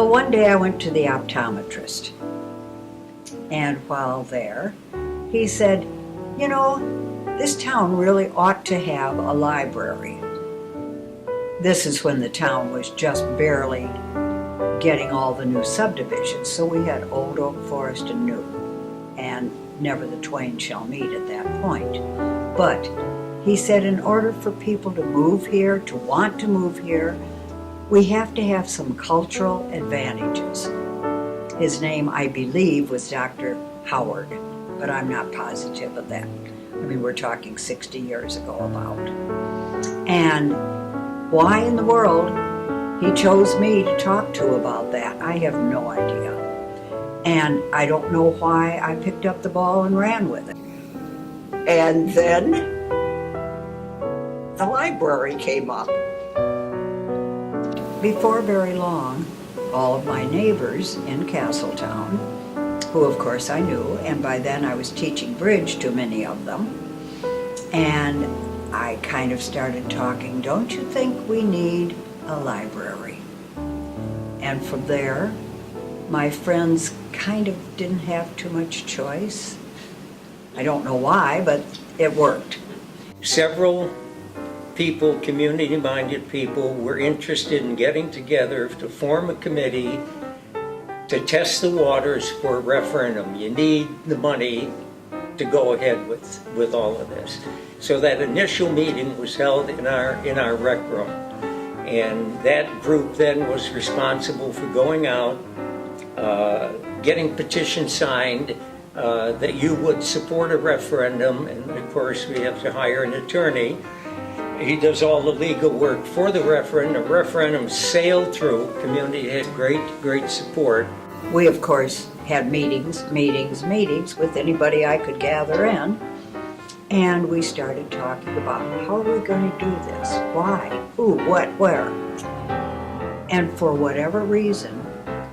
Well, one day I went to the optometrist, and while there, he said, you know, this town really ought to have a library. This is when the town was just barely getting all the new subdivisions. So we had Old Oak Forest and New, and never the twain shall meet at that point. But he said in order for people to move here, to want to move here, we have to have some cultural advantages. His name, I believe, was Dr. Howard, but I'm not positive of that. I mean, we're talking 60 years ago about. And why in the world he chose me to talk to about that, I have no idea. And I don't know why I picked up the ball and ran with it. And then the library came up. Before very long, all of my neighbors in Castletown, who of course I knew, and by then I was teaching bridge to many of them, and I kind of started talking, don't you think we need a library? And from there, my friends kind of didn't have too much choice. I don't know why, but it worked. Several people, community-minded people, were interested in getting together to form a committee to test the waters for a referendum. You need the money to go ahead with all of this. So that initial meeting was held in our rec room. And that group then was responsible for going out, getting petitions signed that you would support a referendum, and of course we have to hire an attorney. He does all the legal work for the referendum. The referendum sailed through. Community had great support. We, of course, had meetings with anybody I could gather in. And we started talking about how are we going to do this? Why? Who? What? Where? And for whatever reason,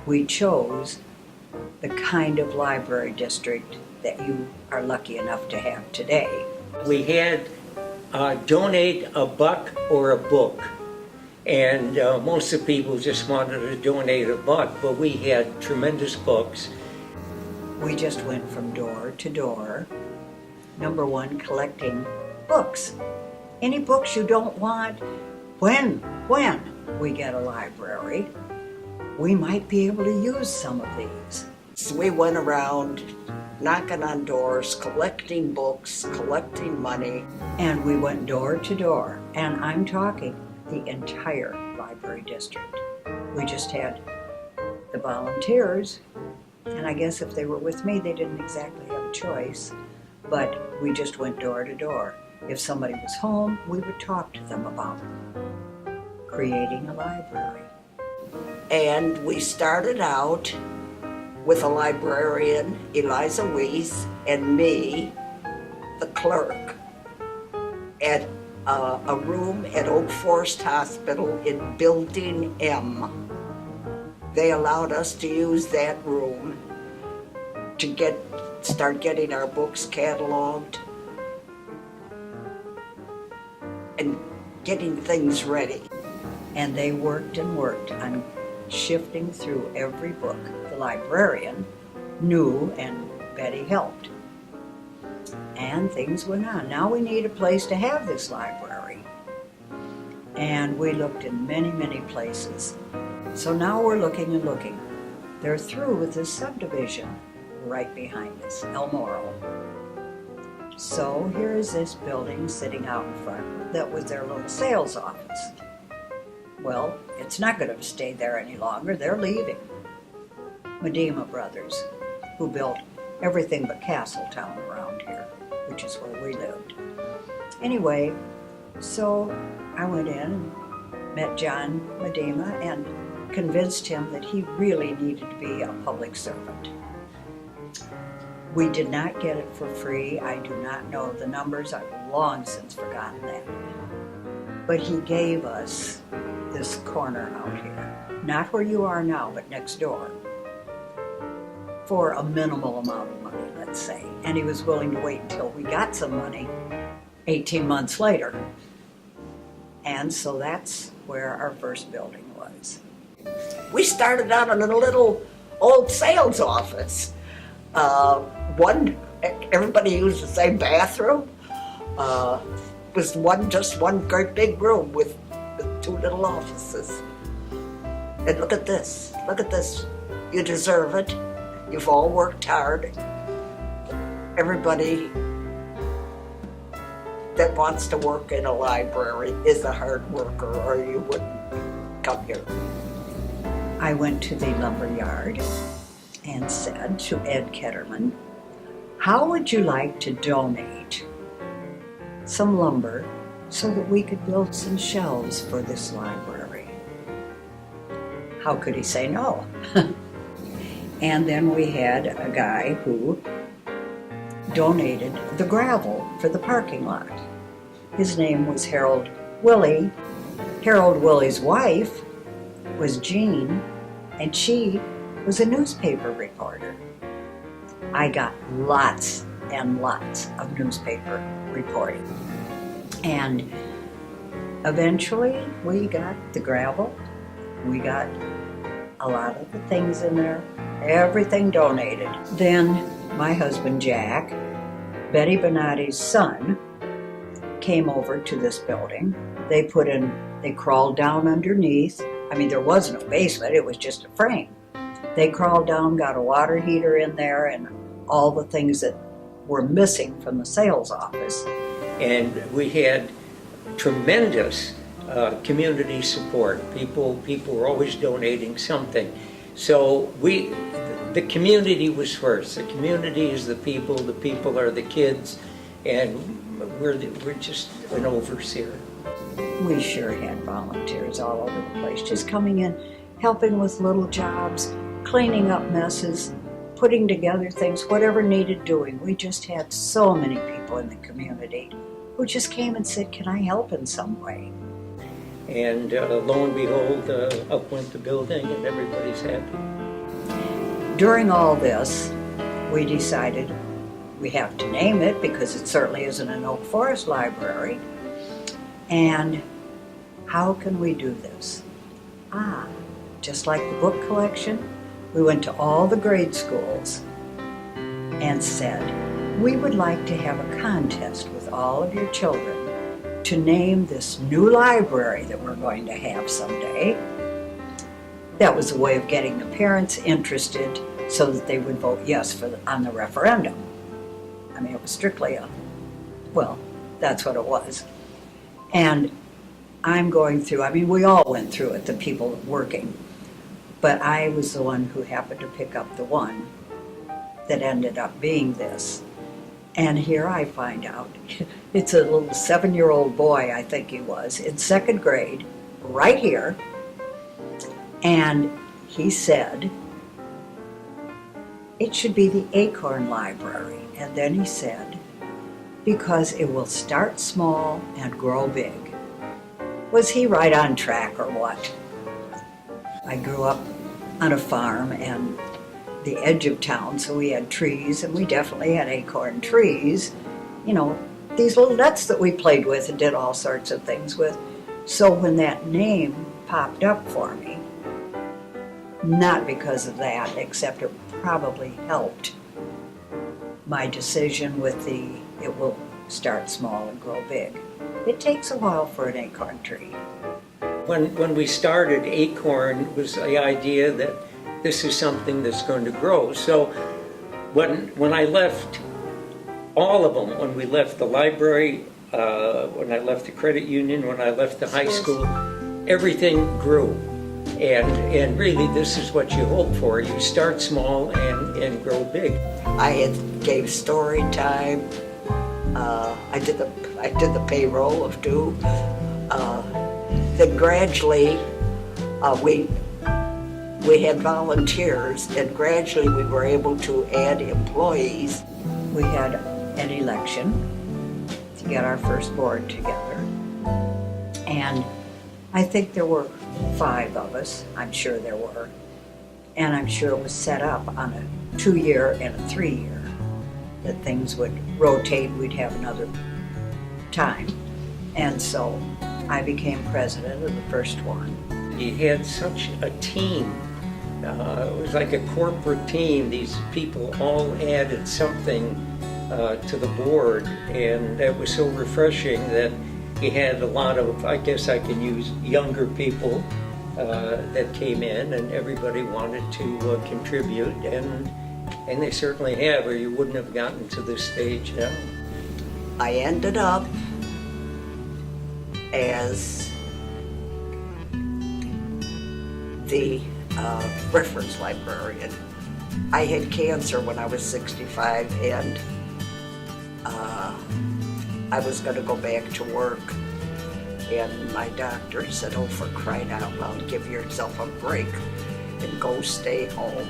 we chose the kind of library district that you are lucky enough to have today. We had donate a buck or a book. And most of the people just wanted to donate a buck, but we had tremendous books. We just went from door to door, number one, collecting books. Any books you don't want, when we get a library, we might be able to use some of these. So we went around knocking on doors, collecting books, collecting money. And we went door to door, and I'm talking the entire library district. We just had the volunteers, and I guess if they were with me, they didn't exactly have a choice, but we just went door to door. If somebody was home, we would talk to them about creating a library. And we started out with a librarian, Eliza Weiss, and me, the clerk, at a room at Oak Forest Hospital in Building M. They allowed us to use that room to start getting our books cataloged and getting things ready. And they worked and worked on shifting through every book. The librarian knew, and Betty helped. And things went on. Now we need a place to have this library. And we looked in many places. So now we're looking and looking. They're through with this subdivision right behind us, El Moro. So here is this building sitting out in front that was their little sales office. Well, it's not going to stay there any longer. They're leaving. Medema Brothers, who built everything but Castletown around here, which is where we lived. Anyway, so I went in and met John Medema and convinced him that he really needed to be a public servant. We did not get it for free. I do not know the numbers. I've long since forgotten that. But he gave us this corner out here, not where you are now, but next door, for a minimal amount of money, let's say. And he was willing to wait until we got some money 18 months later. And so that's where our first building was. We started out in a little old sales office. Everybody used the same bathroom. Was just one great big room with two little offices. And look at this. You deserve it. You've all worked hard. Everybody that wants to work in a library is a hard worker, or you wouldn't come here. I went to the lumber yard and said to Ed Ketterman, how would you like to donate some lumber so that we could build some shelves for this library? How could he say no? And then we had a guy who donated the gravel for the parking lot. His name was Harold Willie. Harold Willie's wife was Jean, and she was a newspaper reporter. I got lots and lots of newspaper reporting. And eventually we got the gravel, we got a lot of the things in there, everything donated. Then my husband Jack, Betty Bonatti's son, came over to this building. They crawled down underneath. I mean, there was no basement, it was just a frame. They crawled down, got a water heater in there, and all the things that were missing from the sales office. And We had tremendous community support. People were always donating something. So the community was first. The community is the people are the kids, and we're just an overseer. We sure had volunteers all over the place, just coming in, helping with little jobs, cleaning up messes, putting together things, whatever needed doing. We just had so many people in the community who just came and said, can I help in some way? And lo and behold, up went the building and everybody's happy. During all this, we decided we have to name it because it certainly isn't an Oak Forest library. And how can we do this? Just like the book collection, we went to all the grade schools and said, we would like to have a contest with all of your children to name this new library that we're going to have someday. That was a way of getting the parents interested so that they would vote yes on the referendum. I mean, it was strictly that's what it was. And I'm going through, we all went through it, the people working, but I was the one who happened to pick up the one that ended up being this. And here I find out, it's a little 7-year-old boy, I think he was, in 2nd grade, right here, and he said, it should be the Acorn Library. And then he said, because it will start small and grow big. Was he right on track or what? I grew up on a farm and the edge of town, so we had trees, and we definitely had acorn trees. These little nuts that we played with and did all sorts of things with. So when that name popped up for me, not because of that, except it probably helped my decision with it will start small and grow big. It takes a while for an acorn tree. When we started, Acorn was the idea that this is something that's going to grow. So when I left all of them, when we left the library, when I left the credit union, when I left the high school, everything grew. And really, this is what you hope for. You start small and grow big. I gave story time. I did the payroll of 2. Then gradually, we had volunteers, and gradually we were able to add employees. We had an election to get our first board together, and I think there were 5 of us. I'm sure there were, and I'm sure it was set up on a 2-year and a 3-year, that things would rotate, we'd have another time. And so I became president of the first one. You had such a team. It was like a corporate team. These people all added something to the board, and that was so refreshing that you had a lot of, I guess I can use younger people that came in, and everybody wanted to contribute, and they certainly have, or you wouldn't have gotten to this stage now. I ended up as the reference librarian. I had cancer when I was 65, and I was going to go back to work. And my doctor said, oh, for crying out loud, give yourself a break and go stay home.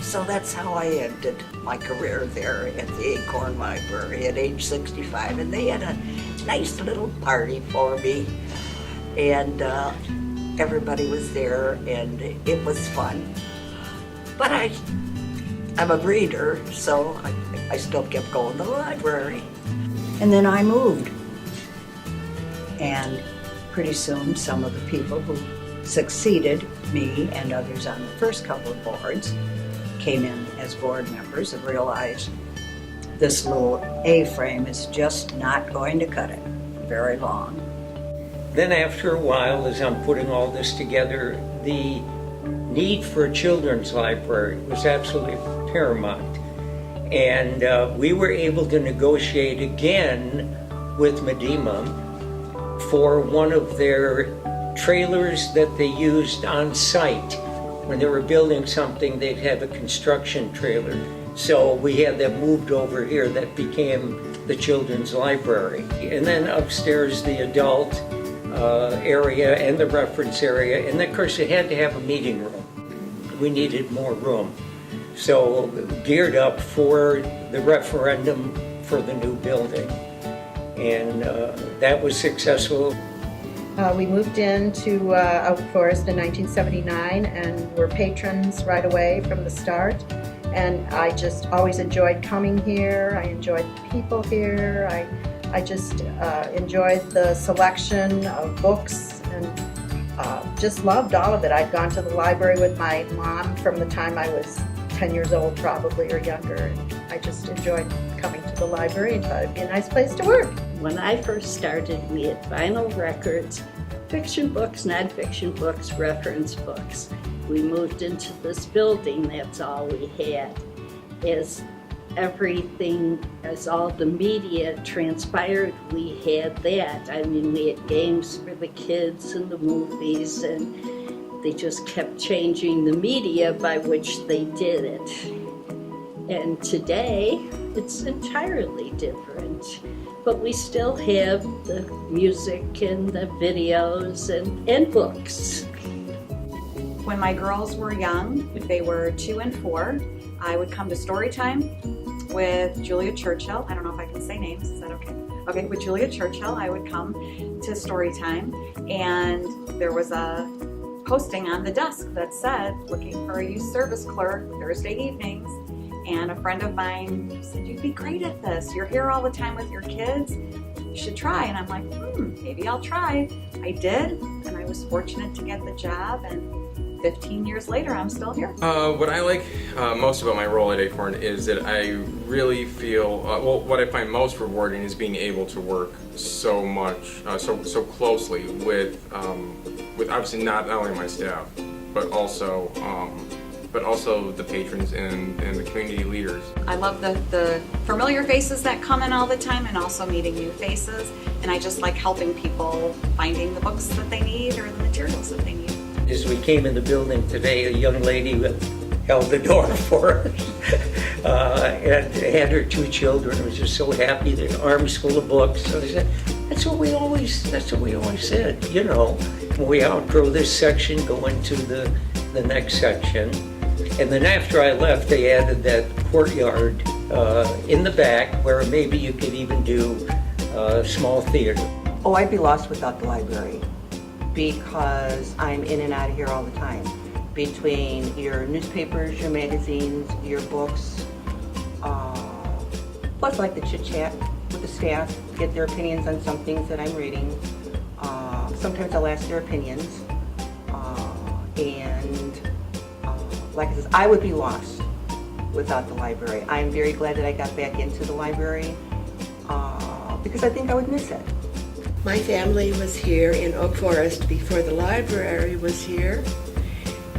So that's how I ended my career there at the Acorn Library at age 65. And they had a nice little party for me. And everybody was there, and it was fun. But I'm a reader, so I still kept going to the library. And then I moved. And pretty soon, some of the people who succeeded me and others on the first couple of boards came in as board members and realized this little A-frame is just not going to cut it very long. Then after a while, as I'm putting all this together, the need for a children's library was absolutely paramount. And we were able to negotiate again with Medema for one of their trailers that they used on site. When they were building something, they'd have a construction trailer. So we had them moved over here. That became the children's library. And then upstairs, the adult area and the reference area. And of course, it had to have a meeting room. We needed more room. So geared up for the referendum for the new building. And that was successful. We moved into Oak Forest in 1979 and were patrons right away from the start. And I just always enjoyed coming here. I enjoyed the people here. I just enjoyed the selection of books and just loved all of it. I'd gone to the library with my mom from the time I was 10 years old probably, or younger. And I just enjoyed coming to the library and thought it'd be a nice place to work. When I first started, we had vinyl records, fiction books, non-fiction books, reference books. We moved into this building, that's all we had. As everything, as all the media transpired, we had that. I mean, we had games for the kids and the movies, and they just kept changing the media by which they did it. And today, it's entirely different. But we still have the music and the videos and books. When my girls were young, they were 2 and 4, I would come to story time with Julia Churchill. I don't know if I can say names, is that okay? Okay, with Julia Churchill, I would come to story time, and there was a posting on the desk that said, looking for a youth service clerk Thursday evenings. And a friend of mine said, you'd be great at this. You're here all the time with your kids. You should try. And I'm like, maybe I'll try. I did, and I was fortunate to get the job. And 15 years later, I'm still here. What I like most about my role at Acorn is that I really feel, what I find most rewarding is being able to work so much, so closely with obviously not only my staff, but also the patrons and the community leaders. I love the familiar faces that come in all the time, and also meeting new faces. And I just like helping people finding the books that they need or the materials that they need. As we came in the building today, a young lady held the door for us and had her 2 children. Was just so happy, their arms full of books. So I said, that's what we always said, you know, when we outgrow this section, go into the next section. And then after I left, they added that courtyard in the back where maybe you could even do a small theater. Oh, I'd be lost without the library because I'm in and out of here all the time. Between your newspapers, your magazines, your books, plus I like the chit-chat with the staff, get their opinions on some things that I'm reading. Sometimes I'll ask their opinions. And like I said, I would be lost without the library. I'm very glad that I got back into the library because I think I would miss it. My family was here in Oak Forest before the library was here,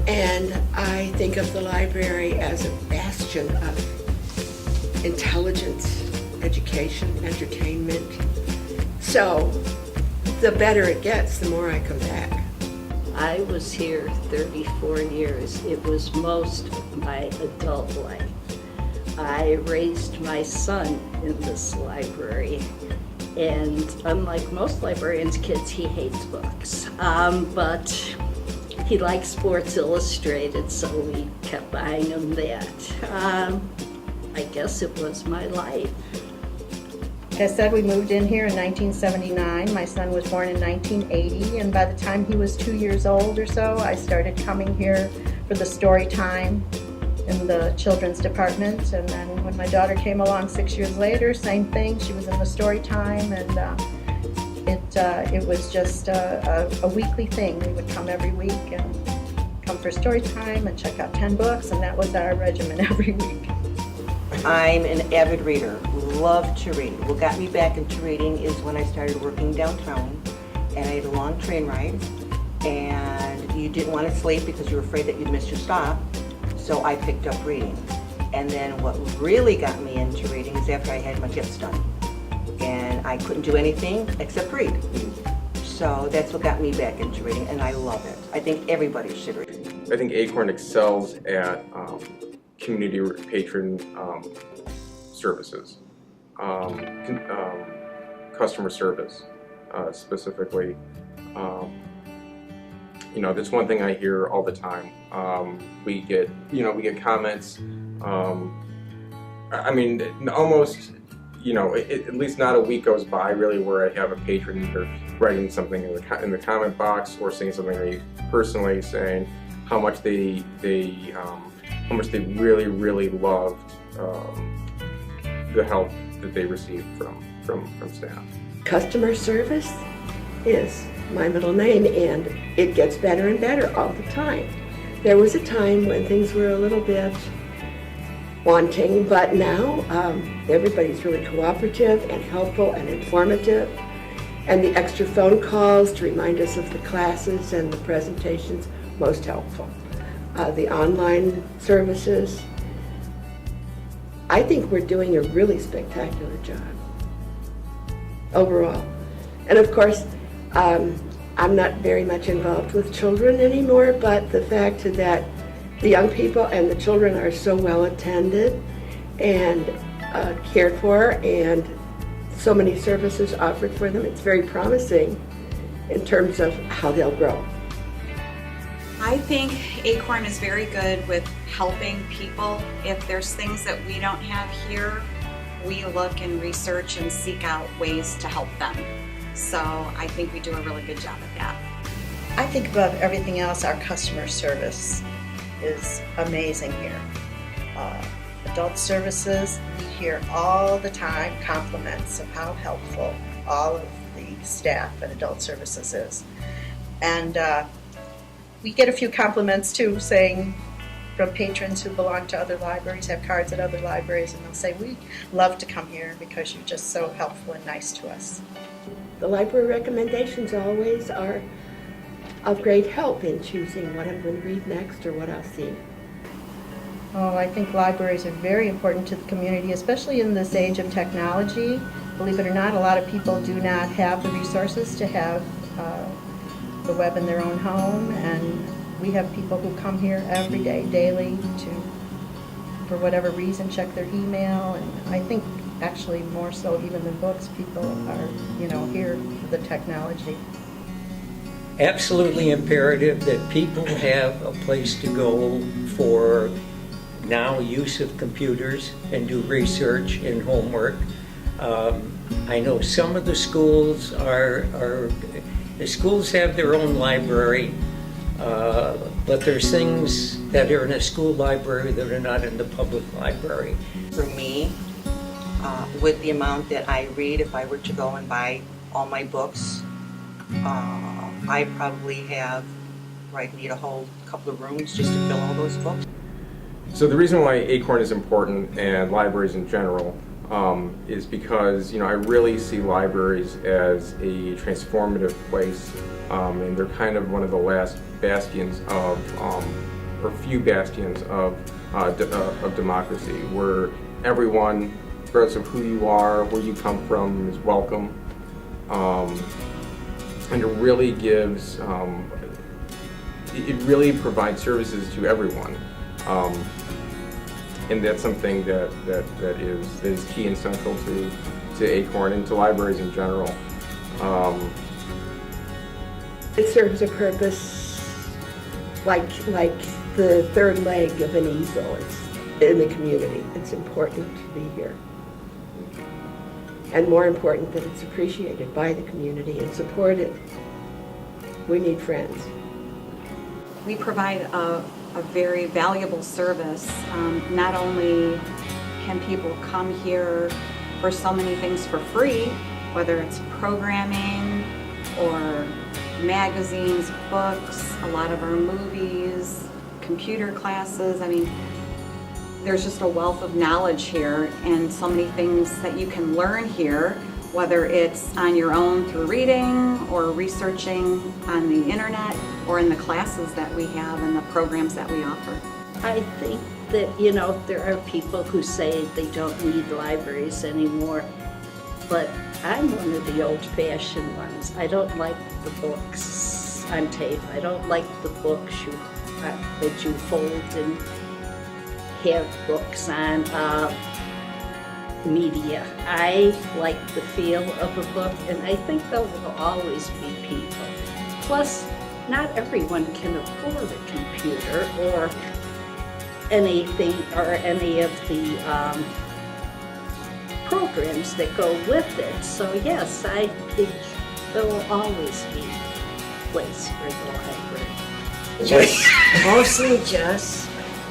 and I think of the library as a bastion of intelligence, education, entertainment. So the better it gets, the more I come back. I was here 34 years. It was most of my adult life. I raised my son in this library, and unlike most librarians' kids, he hates books. But he likes Sports Illustrated, so we kept buying him that. I guess it was my life. Like I said, we moved in here in 1979. My son was born in 1980, and by the time he was 2 years old or so, I started coming here for the story time in the children's department. And then when my daughter came along 6 years later, same thing. She was in the story time, and it was just a weekly thing. We would come every week and come for story time and check out 10 books, and that was our regimen every week. I'm an avid reader, love to read. What got me back into reading is when I started working downtown and I had a long train ride and you didn't want to sleep because you were afraid that you'd miss your stop, so I picked up reading. And then what really got me into reading is after I had my gifts done and I couldn't do anything except read. So that's what got me back into reading, and I love it. I think everybody should read. I think Acorn excels at community patron services, customer service specifically. You know, that's one thing I hear all the time. We get comments. I mean, almost, you know, at least not a week goes by really where I have a patron either writing something in the comment box or saying something to me personally, saying how much they really loved the help that they received from staff. Customer service is my middle name, and it gets better and better all the time. There was a time when things were a little bit wanting, but now everybody's really cooperative and helpful and informative, and the extra phone calls to remind us of the classes and the presentations, most helpful. The online services, I think we're doing a really spectacular job overall. And of course, I'm not very much involved with children anymore, but the fact that the young people and the children are so well attended and cared for, and so many services offered for them, it's very promising in terms of how they'll grow. I think Acorn is very good with helping people. If there's things that we don't have here, we look and research and seek out ways to help them. So I think we do a really good job at that. I think above everything else, our customer service is amazing here. Adult services, we hear all the time compliments of how helpful all of the staff at adult services is. And we get a few compliments too, saying from patrons who belong to other libraries, have cards at other libraries, and they'll say, we love to come here because you're just so helpful and nice to us. The library recommendations always are of great help in choosing what I'm going to read next or what I'll see. Oh, I think libraries are very important to the community, especially in this age of technology. Believe it or not, a lot of people do not have the resources to have the web in their own home, and we have people who come here every day, daily, to, for whatever reason, check their email, and I think actually more so even than books, people are, here for the technology. Absolutely imperative that people have a place to go for now use of computers and do research and homework. I know some of the schools the schools have their own library, but there's things that are in a school library that are not in the public library. For me, with the amount that I read, if I were to go and buy all my books, I probably have right, need a whole couple of rooms just to fill all those books? So the reason why Acorn is important, and libraries in general, is because, I really see libraries as a transformative place, and they're kind of one of the last bastions of, or few bastions of democracy, where everyone, regardless of who you are, where you come from, is welcome. And it really gives, it really provides services to everyone. And that's something that is key and central to Acorn and to libraries in general. It serves a purpose like the third leg of an easel. It's in the community. It's important to be here. And more important that it's appreciated by the community and supported. We need friends. We provide a very valuable service. Not only can people come here for so many things for free, whether it's programming or magazines, books, a lot of our movies, computer classes. I mean, there's just a wealth of knowledge here and so many things that you can learn here, whether it's on your own through reading or researching on the internet or in the classes that we have and the programs that we offer. I think that, there are people who say they don't need libraries anymore, but I'm one of the old-fashioned ones. I don't like the books on tape. I don't like the books that you fold and have books on media. I like the feel of a book, and I think there will always be people. Plus, not everyone can afford a computer or anything, or any of the programs that go with it. So yes, I think there will always be a place for the library. Mostly just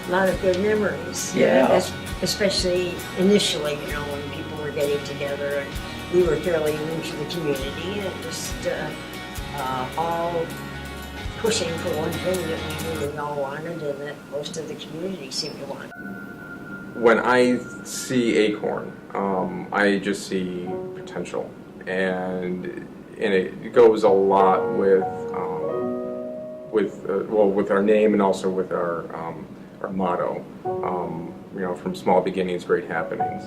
a lot of good memories. Yeah. Especially initially, when people were getting together and we were fairly new to the community and just all pushing for one thing that we really all wanted and that most of the community seemed to want. When I see Acorn, I just see potential, and it goes a lot with our name and also with our motto. From small beginnings, great happenings,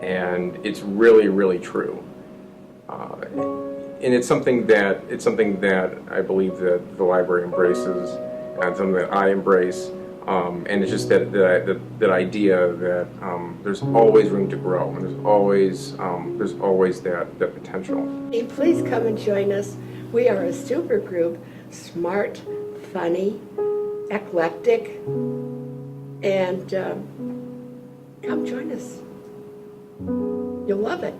and it's really, really true. And it's something that I believe that the library embraces, and something that I embrace. And it's just that idea that there's always room to grow, and there's always that potential. Please come and join us. We are a super group, smart, funny, eclectic, and come join us. You'll love it.